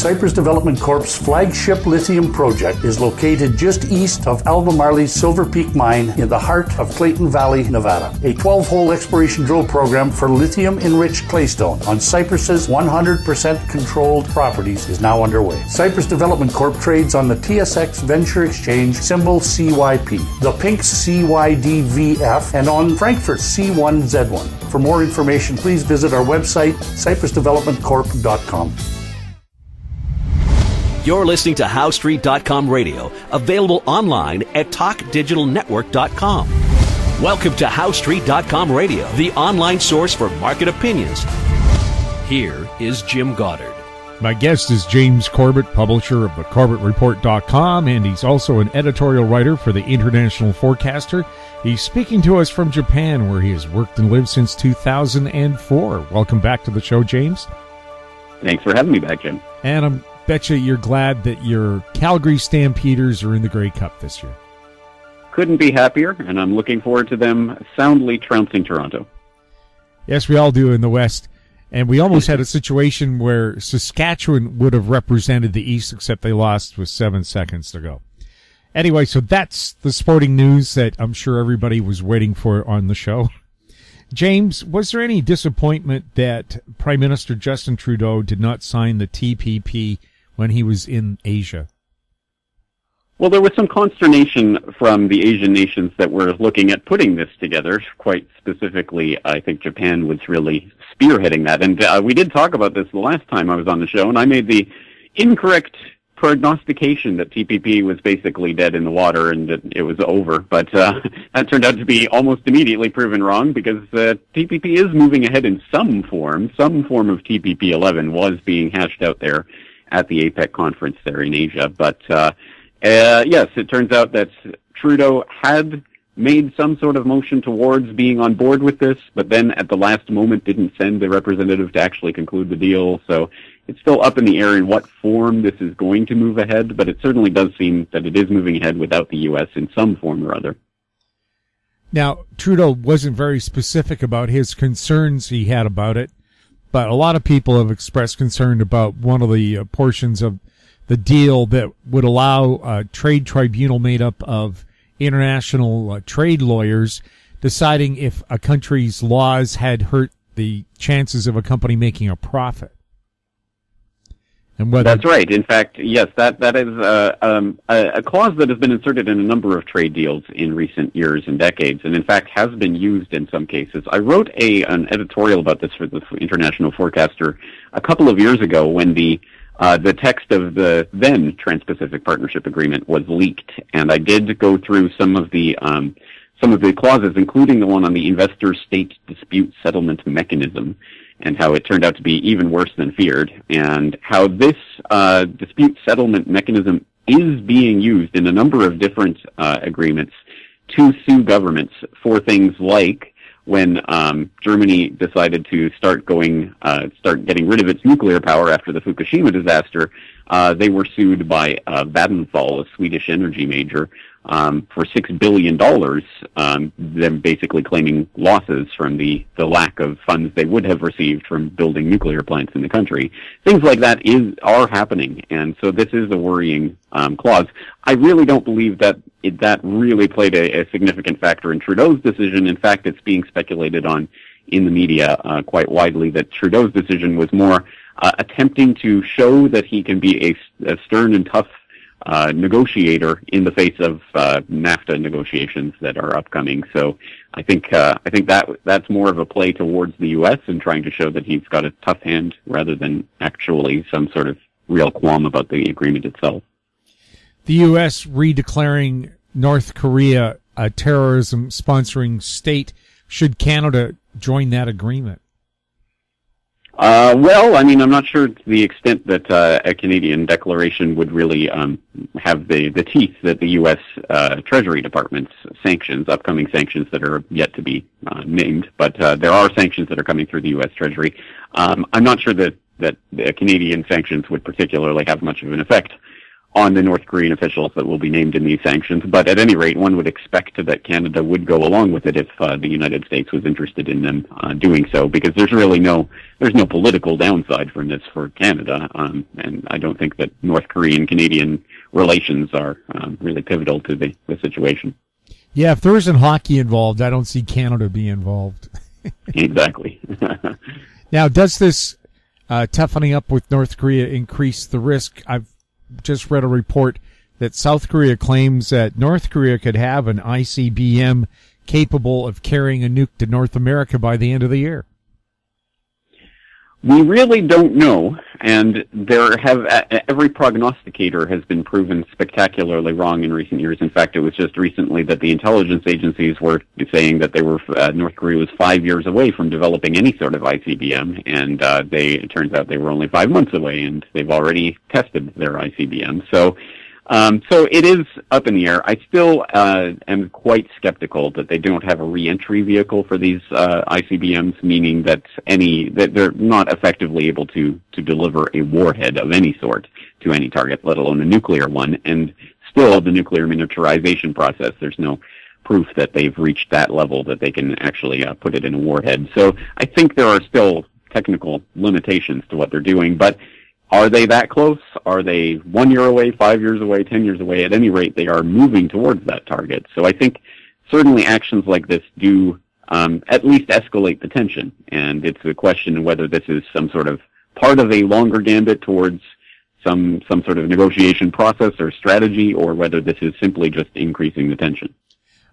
Cypress Development Corp's flagship lithium project is located just east of Albemarle's Silver Peak mine in the heart of Clayton Valley, Nevada. A 12-hole exploration drill program for lithium-enriched claystone on Cypress's 100% controlled properties is now underway. Cypress Development Corp trades on the TSX Venture Exchange, symbol CYP, the Pink's CYDVF, and on Frankfurt's C1Z1. For more information, please visit our website, cypressdevelopmentcorp.com. You're listening to HowStreet.com radio, available online at TalkDigitalNetwork.com. Welcome to HowStreet.com radio, the online source for market opinions. Here is Jim Goddard. My guest is James Corbett, publisher of the CorbettReport.com, and he's also an editorial writer for the International Forecaster. He's speaking to us from Japan, where he has worked and lived since 2004. Welcome back to the show, James. Thanks for having me back, Jim. And I betcha you're glad that your Calgary Stampeders are in the Grey Cup this year. Couldn't be happier, and I'm looking forward to them soundly trouncing Toronto. Yes, we all do in the West. And we almost had a situation where Saskatchewan would have represented the East, except they lost with 7 seconds to go. Anyway, so that's the sporting news that I'm sure everybody was waiting for on the show. James, was there any disappointment that Prime Minister Justin Trudeau did not sign the TPP when he was in Asia? Well, there was some consternation from the Asian nations that were looking at putting this together. Quite specifically, I think Japan was really spearheading that. And we did talk about this the last time I was on the show, and I made the incorrect prognostication that TPP was basically dead in the water and that it was over. But that turned out to be almost immediately proven wrong, because TPP is moving ahead in some form. Some form of TPP 11 was being hashed out there at the APEC conference there in Asia. But yes, it turns out that Trudeau had made some sort of motion towards being on board with this, but then at the last moment didn't send the representative to actually conclude the deal. So it's still up in the air in what form this is going to move ahead, but it certainly does seem that it is moving ahead without the U.S. in some form or other. Now, Trudeau wasn't very specific about his concerns he had about it, but a lot of people have expressed concern about one of the portions of the deal that would allow a trade tribunal made up of international trade lawyers deciding if a country's laws had hurt the chances of a company making a profit. And whether That's right. In fact, yes, that is a clause that has been inserted in a number of trade deals in recent years and decades, and in fact has been used in some cases. I wrote an editorial about this for the International Forecaster a couple of years ago when the text of the then Trans-Pacific Partnership Agreement was leaked, and I did go through some of the clauses, including the one on the investor-state dispute settlement mechanism, and how it turned out to be even worse than feared, and how this dispute settlement mechanism is being used in a number of different agreements to sue governments for things like when Germany decided to start getting rid of its nuclear power after the Fukushima disaster. They were sued by Vattenfall, a Swedish energy major, for $6 billion, them basically claiming losses from the lack of funds they would have received from building nuclear plants in the country. Things like that are happening, and so this is a worrying clause. I really don't believe that that really played a significant factor in Trudeau's decision. In fact, it's being speculated on in the media quite widely that Trudeau's decision was more attempting to show that he can be a stern and tough negotiator in the face of NAFTA negotiations that are upcoming. So I think that's more of a play towards the U.S. and trying to show that he's got a tough hand rather than actually some sort of real qualm about the agreement itself. The U.S. redeclaring North Korea a terrorism-sponsoring state. Should Canada join that agreement? Well, I mean, I'm not sure to the extent that a Canadian declaration would really have the teeth that the U.S. Treasury Department's sanctions, upcoming sanctions that are yet to be named, but there are sanctions that are coming through the U.S. Treasury. I'm not sure that the Canadian sanctions would particularly have much of an effect on the North Korean officials that will be named in these sanctions. But at any rate, one would expect that Canada would go along with it if the United States was interested in them doing so, because there's no political downside from this for Canada, and I don't think that North Korean-Canadian relations are really pivotal to the situation. Yeah, if there isn't hockey involved, I don't see Canada being involved. Exactly. Now, does this toughening up with North Korea increase the risk? I've just read a report that South Korea claims that North Korea could have an ICBM capable of carrying a nuke to North America by the end of the year. We really don't know, and every prognosticator has been proven spectacularly wrong in recent years. In fact, it was just recently that the intelligence agencies were saying that North Korea was 5 years away from developing any sort of ICBM, and it turns out they were only 5 months away, and they've already tested their ICBM. So it is up in the air. I still am quite skeptical that they don't have a re-entry vehicle for these ICBMs, meaning that they're not effectively able to deliver a warhead of any sort to any target, let alone a nuclear one. And still, the nuclear miniaturization process, there's no proof that they've reached that level that they can actually put it in a warhead. So I think there are still technical limitations to what they're doing, but are they that close? Are they 1 year away, 5 years away, 10 years away? At any rate, they are moving towards that target. So I think certainly actions like this do at least escalate the tension. And it's a question of whether this is some sort of part of a longer gambit towards some sort of negotiation process or strategy, or whether this is simply just increasing the tension.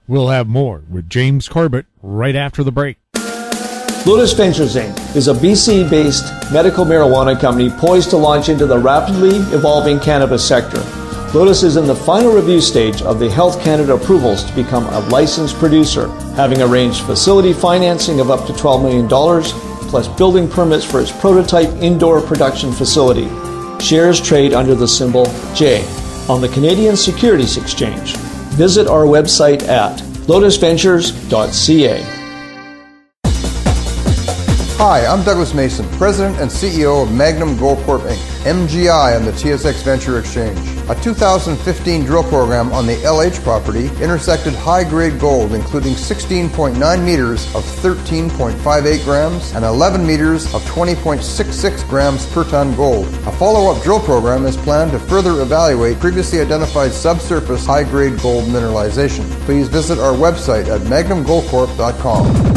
We'll have more with James Corbett right after the break. Lotus Ventures Inc. is a BC-based medical marijuana company poised to launch into the rapidly evolving cannabis sector. Lotus is in the final review stage of the Health Canada approvals to become a licensed producer, having arranged facility financing of up to $12 million, plus building permits for its prototype indoor production facility. Shares trade under the symbol J on the Canadian Securities Exchange. Visit our website at lotusventures.ca. Hi, I'm Douglas Mason, President and CEO of Magnum Gold Corp. Inc., MGI on the TSX Venture Exchange. A 2015 drill program on the LH property intersected high-grade gold, including 16.9 meters of 13.58 grams and 11 meters of 20.66 grams per ton gold. A follow-up drill program is planned to further evaluate previously identified subsurface high-grade gold mineralization. Please visit our website at magnumgoldcorp.com.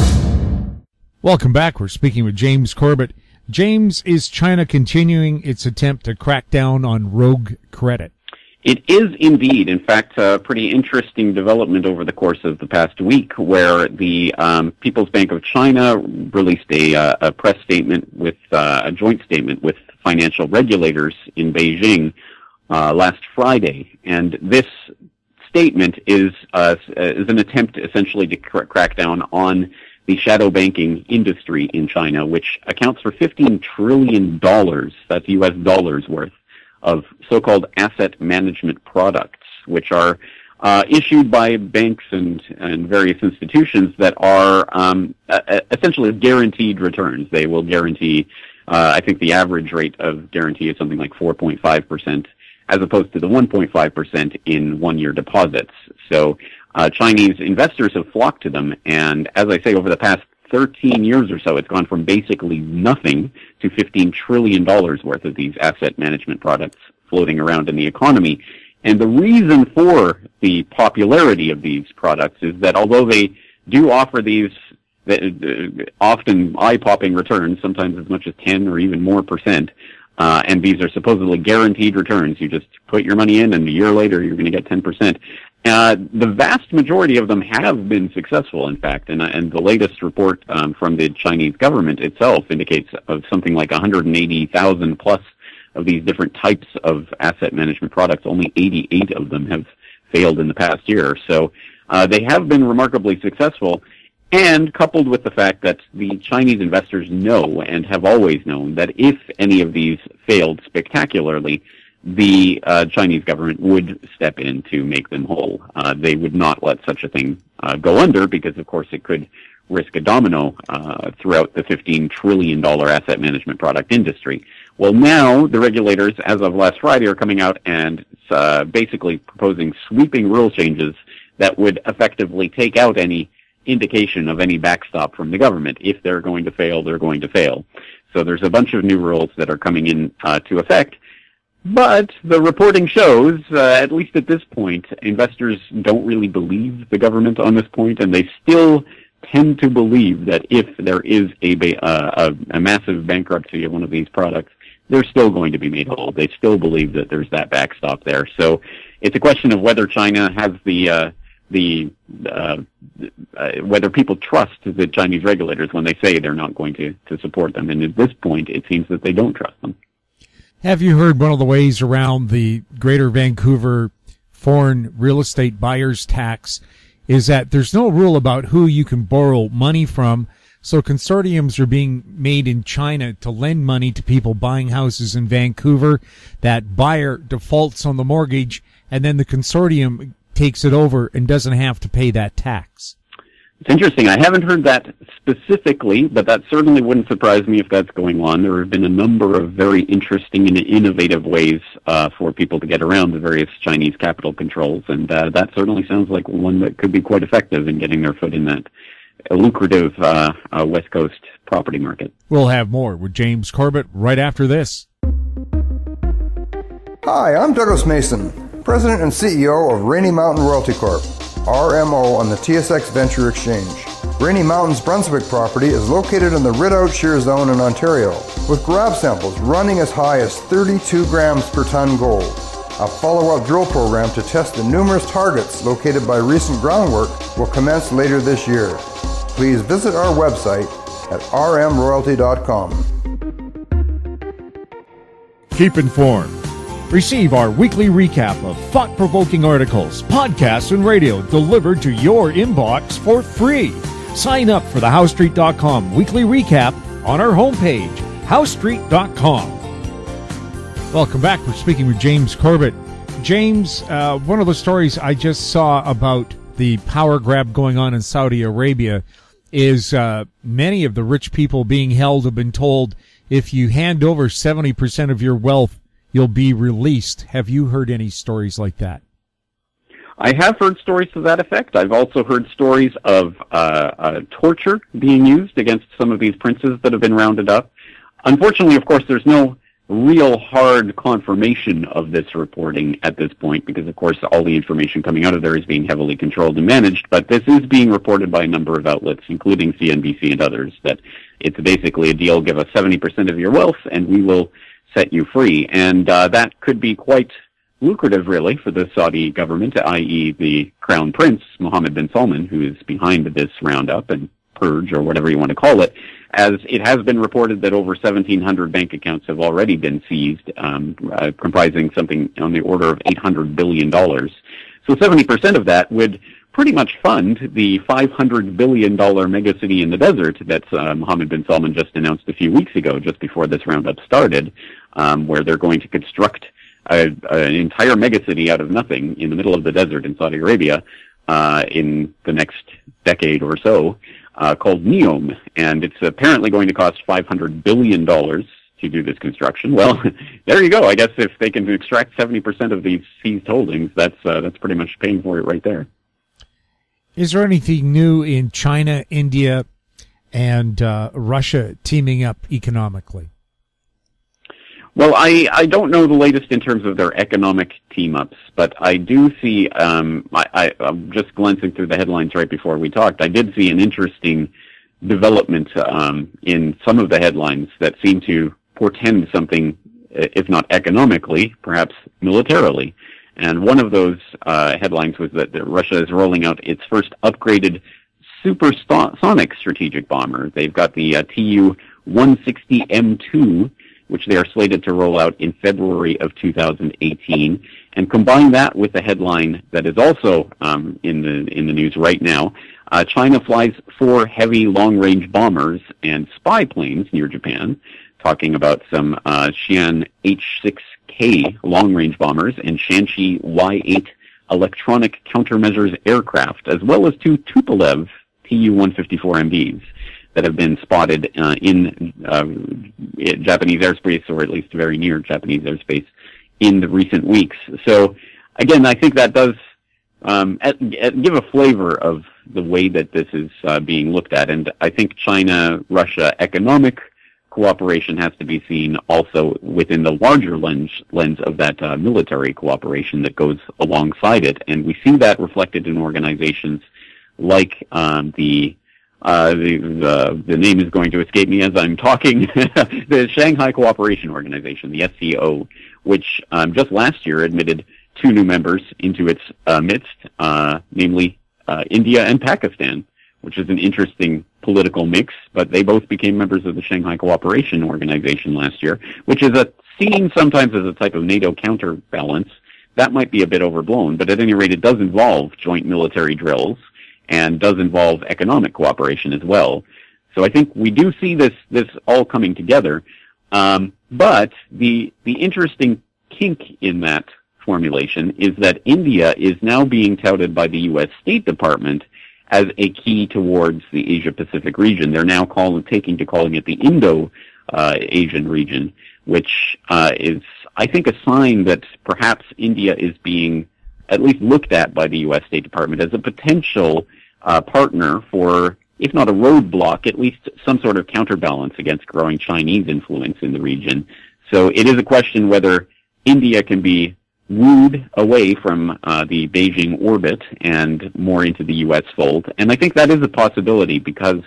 Welcome back. We're speaking with James Corbett. James, is China continuing its attempt to crack down on rogue credit? It is indeed. In fact, a pretty interesting development over the course of the past week, where the People's Bank of China released a press statement with a joint statement with financial regulators in Beijing last Friday, and this statement is an attempt essentially to crack down on the shadow banking industry in China, which accounts for $15 trillion, that's U.S. dollars worth, of so-called asset management products, which are issued by banks and various institutions that are essentially guaranteed returns. They will guarantee, I think the average rate of guarantee is something like 4.5%, as opposed to the 1.5% in one-year deposits. So Chinese investors have flocked to them, and as I say, over the past 13 years or so, it's gone from basically nothing to $15 trillion worth of these asset management products floating around in the economy. And the reason for the popularity of these products is that although they do offer these often eye-popping returns, sometimes as much as 10 or even more %, and these are supposedly guaranteed returns. You just put your money in, and a year later you're going to get 10%. The vast majority of them have been successful, in fact, and the latest report from the Chinese government itself indicates of something like 180,000 plus of these different types of asset management products. Only 88 of them have failed in the past year. So they have been remarkably successful. And coupled with the fact that the Chinese investors know and have always known that if any of these failed spectacularly, the Chinese government would step in to make them whole. They would not let such a thing go under because, of course, it could risk a domino throughout the $15 trillion asset management product industry. Well, now the regulators, as of last Friday, are coming out and basically proposing sweeping rule changes that would effectively take out any indication of any backstop from the government. If they're going to fail, they're going to fail. So there's a bunch of new rules that are coming in to effect. But the reporting shows, at least at this point, investors don't really believe the government on this point, and they still tend to believe that if there is a massive bankruptcy of one of these products, they're still going to be made whole. They still believe that there's that backstop there. So it's a question of whether China has whether people trust the Chinese regulators when they say they're not going to support them. And at this point, it seems that they don't trust them. Have you heard one of the ways around the Greater Vancouver foreign real estate buyers tax is that there's no rule about who you can borrow money from, so consortiums are being made in China to lend money to people buying houses in Vancouver. That buyer defaults on the mortgage, and then the consortium takes it over and doesn't have to pay that tax. It's interesting. I haven't heard that specifically, but that certainly wouldn't surprise me if that's going on. There have been a number of very interesting and innovative ways for people to get around the various Chinese capital controls, and that certainly sounds like one that could be quite effective in getting their foot in that lucrative West Coast property market. We'll have more with James Corbett right after this. Hi, I'm Douglas Mason, President and CEO of Rainy Mountain Royalty Corp., RMO, on the TSX Venture Exchange. Rainy Mountain's Brunswick property is located in the Rideout Shear Zone in Ontario, with grab samples running as high as 32 grams per ton gold. A follow-up drill program to test the numerous targets located by recent groundwork will commence later this year. Please visit our website at rmroyalty.com. Keep informed. Receive our weekly recap of thought-provoking articles, podcasts, and radio delivered to your inbox for free. Sign up for the HowStreet.com weekly recap on our homepage, HowStreet.com. Welcome back. We're speaking with James Corbett. James, one of the stories I just saw about the power grab going on in Saudi Arabia is many of the rich people being held have been told if you hand over 70% of your wealth, you'll be released. Have you heard any stories like that? I have heard stories to that effect. I've also heard stories of torture being used against some of these princes that have been rounded up. Unfortunately, of course, there's no real hard confirmation of this reporting at this point because, of course, all the information coming out of there is being heavily controlled and managed, but this is being reported by a number of outlets, including CNBC and others, that it's basically a deal, give us 70% of your wealth and we will set you free. And that could be quite lucrative, really, for the Saudi government, i.e. the Crown Prince, Mohammed bin Salman, who is behind this roundup and purge, or whatever you want to call it, as it has been reported that over 1,700 bank accounts have already been seized, comprising something on the order of $800 billion. So 70% of that would pretty much fund the $500 billion megacity in the desert that Mohammed bin Salman just announced a few weeks ago, just before this roundup started, where they're going to construct an entire megacity out of nothing in the middle of the desert in Saudi Arabia in the next decade or so, called NEOM. And it's apparently going to cost $500 billion to do this construction. Well, there you go. I guess if they can extract 70% of these seized holdings, that's pretty much paying for it right there. Is there anything new in China, India, and Russia teaming up economically? Well, I don't know the latest in terms of their economic team-ups, but I do see, I'm just glancing through the headlines right before we talked, I did see an interesting development in some of the headlines that seem to portend something, if not economically, perhaps militarily. And one of those headlines was that Russia is rolling out its first upgraded supersonic strategic bomber. They've got the Tu-160M2, which they are slated to roll out in February of 2018. And combine that with the headline that is also in the news right now. China flies 4 heavy long-range bombers and spy planes near Japan, talking about some Xi'an H-6K long-range bombers and Shanxi Y-8 electronic countermeasures aircraft, as well as 2 Tupolev Tu-154MBs that have been spotted in Japanese airspace, or at least very near Japanese airspace, in the recent weeks. So again, I think that does give a flavor of the way that this is being looked at. And I think China-Russia economic cooperation has to be seen also within the larger lens of that military cooperation that goes alongside it. And we see that reflected in organizations like the name is going to escape me as I'm talking, the Shanghai Cooperation Organization, the SCO, which just last year admitted 2 new members into its midst, namely India and Pakistan, which is an interesting political mix, but they both became members of the Shanghai Cooperation Organization last year, which is seen sometimes as a type of NATO counterbalance. That might be a bit overblown, but at any rate, it does involve joint military drills and does involve economic cooperation as well. So I think we do see this all coming together. But the interesting kink in that formulation is that India is now being touted by the U.S. State Department as a key towards the Asia-Pacific region. They're now calling it the Indo-Asian region, which is, I think, a sign that perhaps India is being at least looked at by the U.S. State Department as a potential partner for, if not a roadblock, at least some sort of counterbalance against growing Chinese influence in the region. So it is a question whether India can be wooed away from the Beijing orbit and more into the U.S. fold. And I think that is a possibility because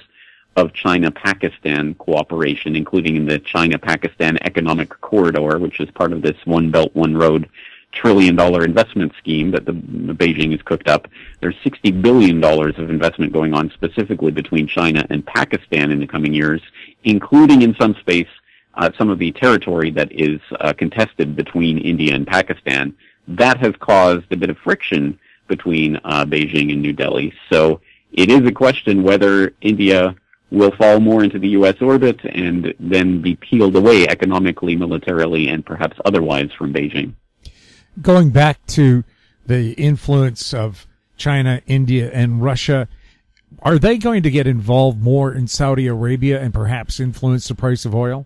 of China-Pakistan cooperation, including in the China-Pakistan Economic Corridor, which is part of this One Belt, One Road $1 trillion investment scheme that the Beijing has cooked up. There's $60 billion of investment going on specifically between China and Pakistan in the coming years, including in some space some of the territory that is contested between India and Pakistan. That has caused a bit of friction between Beijing and New Delhi. So it is a question whether India will fall more into the U.S. orbit and then be peeled away economically, militarily, and perhaps otherwise from Beijing. Going back to the influence of China, India, and Russia, are they going to get involved more in Saudi Arabia and perhaps influence the price of oil?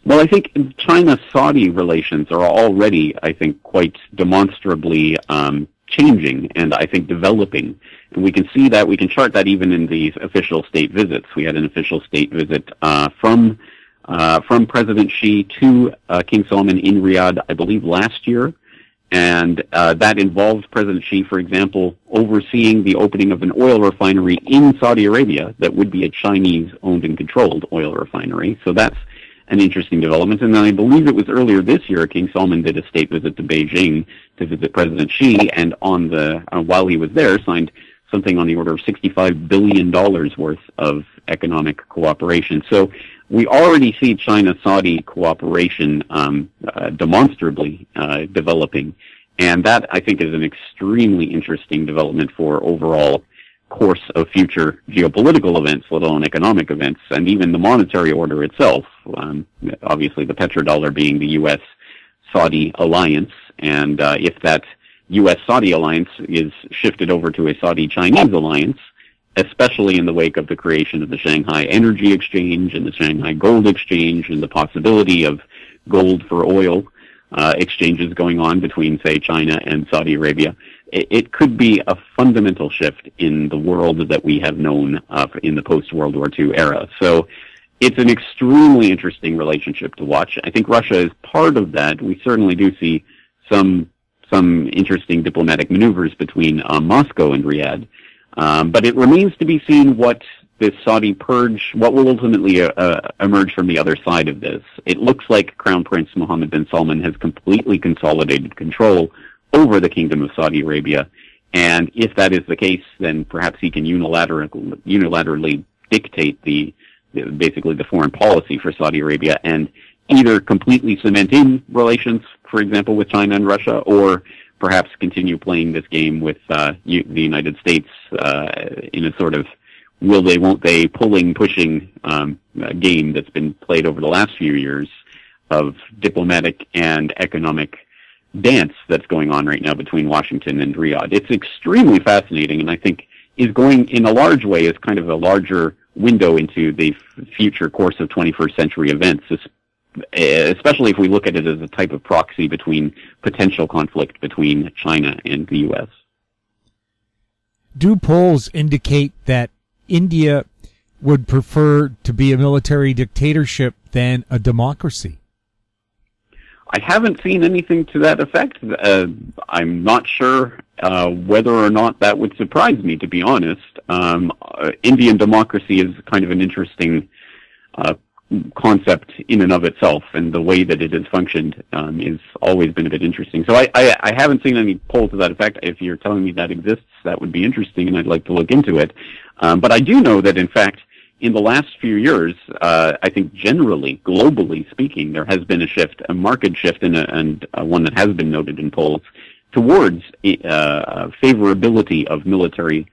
Well, I think China-Saudi relations are already, I think, quite demonstrably changing and I think developing. And we can see that, we can chart that even in these official state visits. We had an official state visit from President Xi to King Salman in Riyadh, I believe, last year. And that involved President Xi, for example, overseeing the opening of an oil refinery in Saudi Arabia that would be a Chinese-owned and controlled oil refinery. So that's an interesting development. And then I believe it was earlier this year, King Salman did a state visit to Beijing to visit President Xi, and while he was there, signed something on the order of $65 billion worth of economic cooperation. So we already see China-Saudi cooperation demonstrably developing, and that, I think, is an extremely interesting development for overall course of future geopolitical events, let alone economic events, and even the monetary order itself. Obviously, the petrodollar being the U.S.-Saudi alliance, and if that U.S.-Saudi alliance is shifted over to a Saudi-Chinese alliance, especially in the wake of the creation of the Shanghai Energy Exchange and the Shanghai Gold Exchange and the possibility of gold for oil exchanges going on between, say, China and Saudi Arabia, it could be a fundamental shift in the world that we have known in the post-World War II era. So it's an extremely interesting relationship to watch. I think Russia is part of that. We certainly do see some interesting diplomatic maneuvers between Moscow and Riyadh. But it remains to be seen what this Saudi purge, what will ultimately emerge from the other side of this. It looks like Crown Prince Mohammed bin Salman has completely consolidated control over the Kingdom of Saudi Arabia. And if that is the case, then perhaps he can unilaterally dictate basically the foreign policy for Saudi Arabia and either completely cement in relations, for example, with China and Russia, or perhaps continue playing this game with the United States in a sort of will they, won't they, pushing game that's been played over the last few years of diplomatic and economic dance that's going on right now between Washington and Riyadh. It's extremely fascinating, and I think is going in a large way as kind of a larger window into the future course of 21st century events, especially if we look at it as a type of proxy between potential conflict between China and the U.S. Do polls indicate that India would prefer to be a military dictatorship than a democracy? I haven't seen anything to that effect. I'm not sure whether or not that would surprise me, to be honest. Indian democracy is kind of an interesting concept in and of itself, and the way that it has functioned has always been a bit interesting. So I haven't seen any poll to that effect. If you're telling me that exists, that would be interesting, and I'd like to look into it. But I do know that, in fact, in the last few years, I think generally, globally speaking, there has been a shift, a marked shift, and one that has been noted in polls, towards favorability of military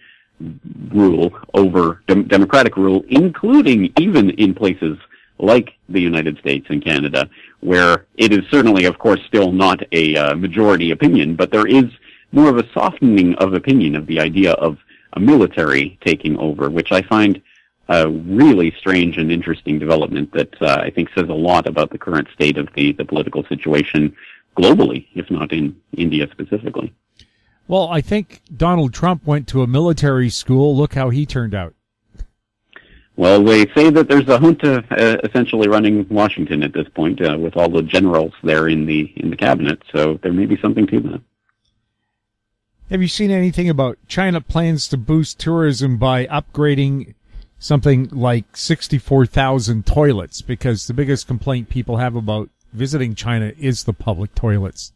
rule over democratic rule, including even in places like the United States and Canada, where it is certainly, of course, still not a majority opinion, but there is more of a softening of opinion of the idea of a military taking over, which I find a really strange and interesting development that I think says a lot about the current state of the political situation globally, if not in India specifically. Well, I think Donald Trump went to a military school. Look how he turned out. Well, they say that there's a junta essentially running Washington at this point, with all the generals there in the cabinet, so there may be something to that. Have you seen anything about China plans to boost tourism by upgrading something like 64,000 toilets? Because the biggest complaint people have about visiting China is the public toilets.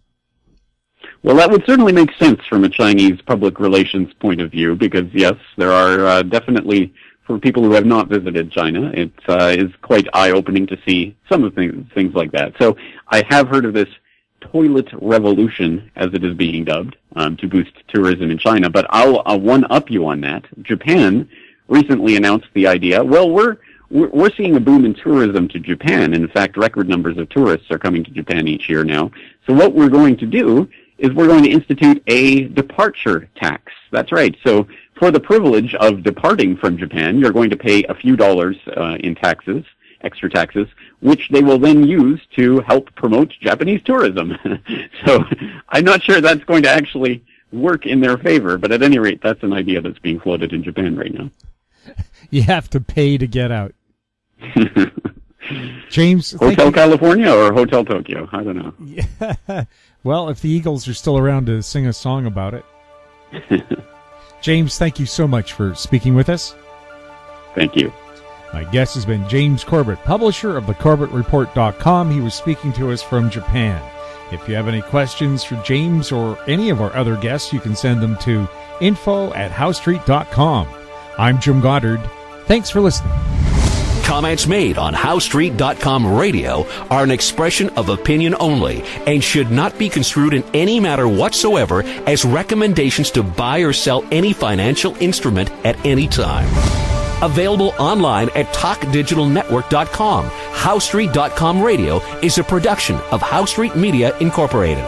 Well, that would certainly make sense from a Chinese public relations point of view, because, yes, there are definitely, for people who have not visited China, it is quite eye-opening to see some of things like that. So I have heard of this toilet revolution, as it is being dubbed, to boost tourism in China, but I'll one-up you on that. Japan recently announced the idea, well, we're seeing a boom in tourism to Japan. In fact, record numbers of tourists are coming to Japan each year now. So what we're going to do is we're going to institute a departure tax. That's right. So for the privilege of departing from Japan, you're going to pay a few dollars in taxes, extra taxes, which they will then use to help promote Japanese tourism. So I'm not sure that's going to actually work in their favor, but at any rate, that's an idea that's being floated in Japan right now. You have to pay to get out. James, Hotel California or Hotel Tokyo? I don't know. Yeah. Well, if the Eagles are still around to sing a song about it. James, thank you so much for speaking with us. Thank you. My guest has been James Corbett, publisher of thecorbettreport.com. He was speaking to us from Japan. If you have any questions for James or any of our other guests, you can send them to info@howstreet.com. I'm Jim Goddard. Thanks for listening. Comments made on HowStreet.com radio are an expression of opinion only and should not be construed in any matter whatsoever as recommendations to buy or sell any financial instrument at any time. Available online at TalkDigitalNetwork.com. HowStreet.com radio is a production of HowStreet Media Incorporated.